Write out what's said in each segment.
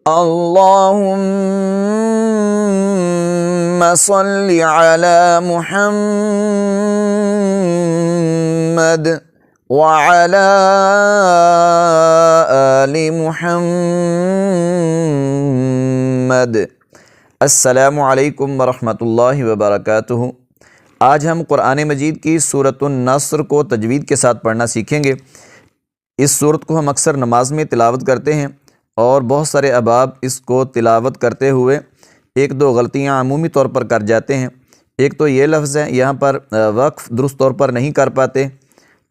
اللہم صلی علی محمد وعلی آل محمد۔ السلام علیکم ورحمۃ اللہ وبرکاتہ۔ آج ہم قرآن مجید کی سورۃ النصر کو تجوید کے ساتھ پڑھنا سیکھیں گے۔ اس سورت کو ہم اکثر نماز میں تلاوت کرتے ہیں اور بہت سارے احباب اس کو تلاوت کرتے ہوئے ایک دو غلطیاں عمومی طور پر کر جاتے ہیں۔ ایک تو یہ لفظ ہے، یہاں پر وقف درست طور پر نہیں کر پاتے،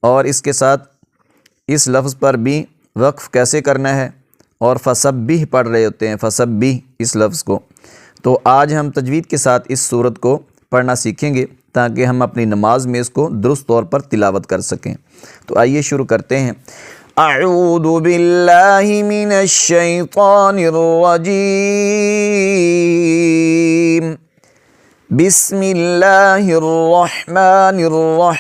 اور اس کے ساتھ اس لفظ پر بھی وقف کیسے کرنا ہے، اور فسبح پڑھ رہے ہوتے ہیں، فسبح اس لفظ کو۔ تو آج ہم تجوید کے ساتھ اس سورت کو پڑھنا سیکھیں گے تاکہ ہم اپنی نماز میں اس کو درست طور پر تلاوت کر سکیں۔ تو آئیے شروع کرتے ہیں۔ اعوذ باللہ من الشیطان الرجیم، بسم اللہ الرحمن الرحیم۔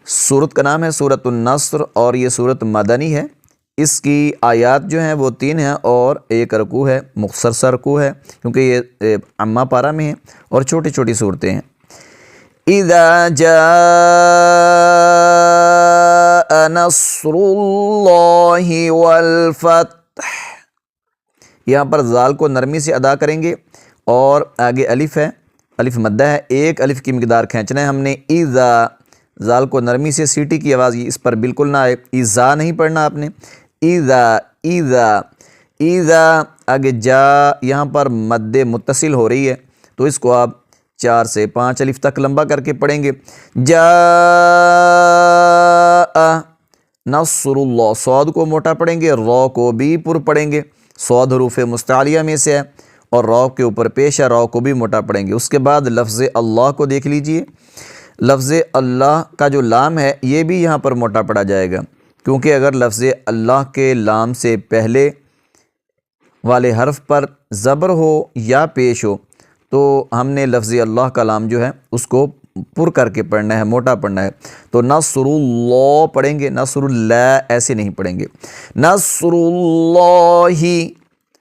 سورت کا نام ہے سورۃ النصر، اور یہ سورت مدنی ہے۔ اس کی آیات جو ہیں وہ 3 ہیں اور ایک رکوع ہے، مختصر سا رکوع ہے کیونکہ یہ عامہ پارہ میں ہیں، اور چھوٹی چھوٹی صورتیں ہیں۔ اذا جاء نصر اللہ والفتح، یہاں پر زال کو نرمی سے ادا کریں گے، اور آگے الف ہے، الف مدہ ہے، ایک الف کی مقدار کھینچنا ہے ہم نے۔ اذا، زال کو نرمی سے، سیٹی کی آواز اس پر بالکل نہ آئے، اذا نہیں پڑھنا آپ نے۔ اذا اذا اذا، آگے جا، یہاں پر مد متصل ہو رہی ہے تو اس کو آپ 4 سے 5 الف تک لمبا کر کے پڑھیں گے۔ جاء نصر اللہ، صاد کو موٹا پڑھیں گے، را کو بھی پر پڑھیں گے، صاد حروف مستعلیہ میں سے ہے اور را کے اوپر پیش ہے، را کو بھی موٹا پڑھیں گے۔ اس کے بعد لفظ اللہ کو دیکھ لیجئے، لفظ اللہ کا جو لام ہے یہ بھی یہاں پر موٹا پڑا جائے گا، کیونکہ اگر لفظ اللہ کے لام سے پہلے والے حرف پر زبر ہو یا پیش ہو تو ہم نے لفظ اللہ کا لام جو ہے اس کو پر کر کے پڑھنا ہے، موٹا پڑھنا ہے۔ تو نصر اللہ پڑھیں گے، نصر اللہ ایسے نہیں پڑھیں گے۔ نصر اللہ،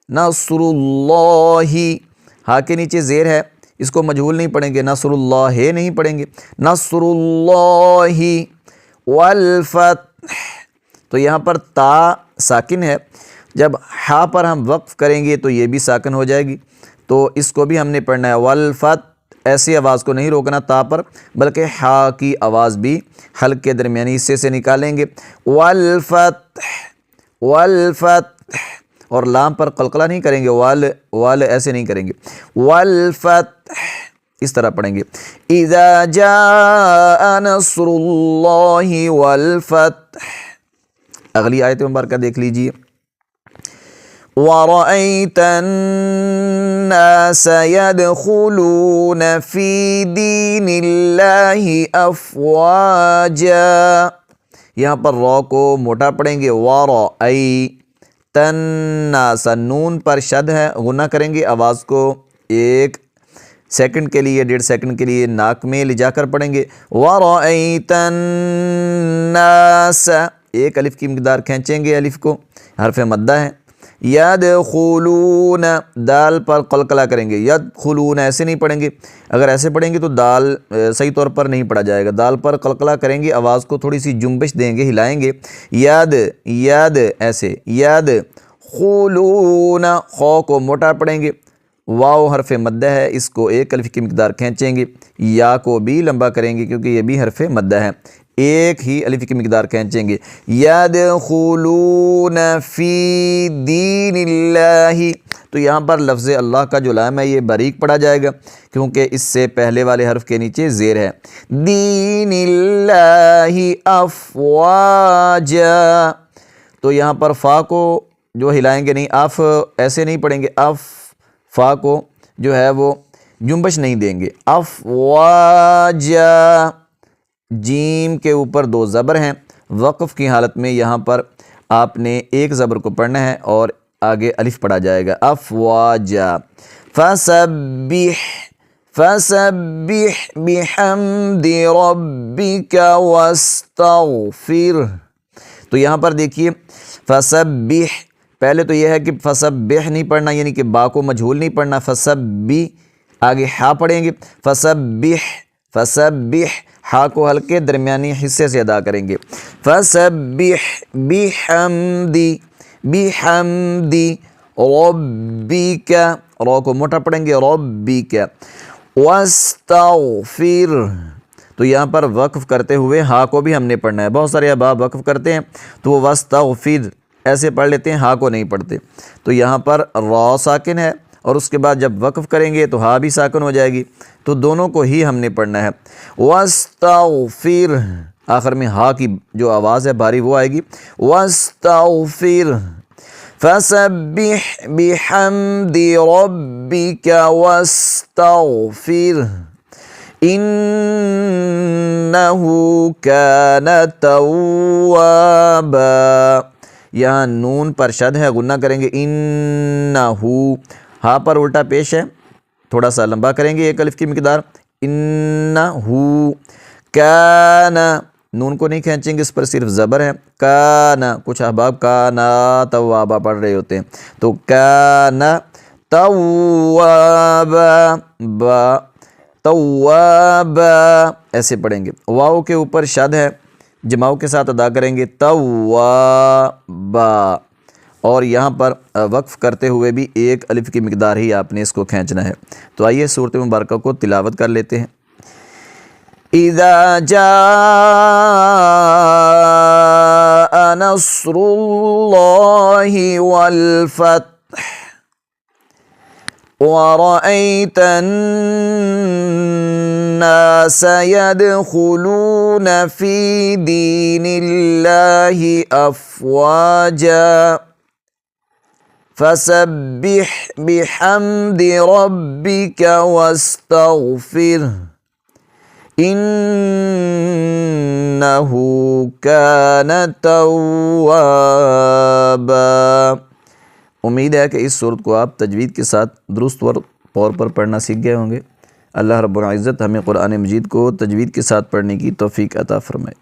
نصر اللہ، ہاں کے نیچے زیر ہے، اس کو مجہول نہیں پڑھیں گے، نصر اللہ نہیں پڑھیں گے۔ نصر اللہ والفتح، تو یہاں پر تا ساکن ہے، جب ہا پر ہم وقف کریں گے تو یہ بھی ساکن ہو جائے گی، تو اس کو بھی ہم نے پڑھنا ہے۔ والفتح، ایسی آواز کو نہیں روکنا تا پر، بلکہ ہا کی آواز بھی حلق کے درمیانی حصے سے نکالیں گے۔ والفتح، والفتح، اور لام پر قلقلہ نہیں کریں گے، وال ایسے نہیں کریں گے۔ والفتح اس طرح پڑھیں گے۔ اذا جاء نصر اللہ والفتح۔ اگلی آیت مبارکہ دیکھ لیجئے۔ وَرَأَيْتَ النَّاسَ يَدْخُلُونَ فِي دِينِ اللَّهِ أَفْوَاجًا، یہاں پر را کو موٹا پڑھیں گے۔ وَرَأَيْتَ النَّاسَ، نون پر شد ہے، غنہ کریں گے، آواز کو 1 سیکنڈ کے لیے، 1.5 سیکنڈ کے لیے ناک میں لے جا کر پڑھیں گے۔ وَرَأَيْتَ النَّاسَ، ایک الف کی مقدار کھینچیں گے، الف کو، حرف مدہ ہے۔ یدخلون، دال پر قلقلہ کریں گے، یدخلون ایسے نہیں پڑھیں گے، اگر ایسے پڑھیں گے تو دال صحیح طور پر نہیں پڑھا جائے گا، دال پر قلقلہ کریں گے، آواز کو تھوڑی سی جنبش دیں گے، ہلائیں گے۔ ید، ید ایسے، یدخلون، خو کو موٹا پڑھیں گے، واو حرف مدہ ہے، اس کو 1 الف کی مقدار کھینچیں گے، یا کو بھی لمبا کریں گے کیونکہ یہ بھی حرف مدہ ہے، 1 ہی الف کی مقدار کھینچیں گے۔ یدخلون فی دین اللہ، تو یہاں پر لفظ اللہ کا جو لام ہے یہ باریک پڑھا جائے گا کیونکہ اس سے پہلے والے حرف کے نیچے زیر ہے۔ دین اللہ افواجا، تو یہاں پر فا کو جو ہلائیں گے نہیں، اف ایسے نہیں پڑھیں گے، اف، فا کو جو ہے وہ جنبش نہیں دیں گے۔ افواجا، جیم کے اوپر 2 زبر ہیں، وقف کی حالت میں یہاں پر آپ نے 1 زبر کو پڑھنا ہے اور آگے الف پڑھا جائے گا۔ افواجا، فسبح، فسبح بحمد ربک واستغفر، تو یہاں پر دیکھیے فسبح، پہلے تو یہ ہے کہ فسبح نہیں پڑھنا، یعنی کہ با کو مجہول نہیں پڑھنا، فسبی آگے ہا پڑھیں گے، فسبح فسبح، ہا کو ہلکے درمیانی حصے سے ادا کریں گے، فسبح بحمدی بحمدی ربک، رو کو موٹا پڑھیں گے ربک، واستغفر، تو یہاں پر وقف کرتے ہوئے ہا کو بھی ہم نے پڑھنا ہے۔ بہت سارے احباب وقف کرتے ہیں تو وہ واستغفر ایسے پڑھ لیتے ہیں، ہا کو نہیں پڑھتے، تو یہاں پر را ساکن ہے اور اس کے بعد جب وقف کریں گے تو ہا بھی ساکن ہو جائے گی، تو دونوں کو ہی ہم نے پڑھنا ہے۔ واستغفر، آخر میں ہا کی جو آواز ہے بھاری وہ آئے گی، واستغفر، فسبح بحمد ربک واستغفر انہ کان توابا، یہاں نون پر شد ہے، غنہ کریں گے انہو، ہا پر الٹا پیش ہے، تھوڑا سا لمبا کریں گے ایک الف کی مقدار، انہو کان، نون کو نہیں کھینچیں گے، اس پر صرف زبر ہے، کان، کچھ احباب کانا توابا پڑھ رہے ہوتے ہیں، تو کان توابا، با توابا ایسے پڑھیں گے، واو کے اوپر شد ہے، جماؤ کے ساتھ ادا کریں گے توابا، اور یہاں پر وقف کرتے ہوئے بھی ایک الف کی مقدار ہی آپ نے اس کو کھینچنا ہے۔ تو آئیے سورۃ مبارکہ کو تلاوت کر لیتے ہیں۔ اذا جاء نصر اللہ والفتح وَرَأَيْتَ النَّاسَ يَدْخُلُونَ فِي دِينِ اللَّهِ أَفْوَاجًا فَسَبِّحْ بِحَمْدِ رَبِّكَ وَاسْتَغْفِرْهُ إِنَّهُ كَانَ تَوَّابًا۔ امید ہے کہ اس صورت کو آپ تجوید کے ساتھ درست طور پر پڑھنا سیکھ گئے ہوں گے۔ اللہ رب العزت ہمیں قرآن مجید کو تجوید کے ساتھ پڑھنے کی توفیق عطا فرمائے۔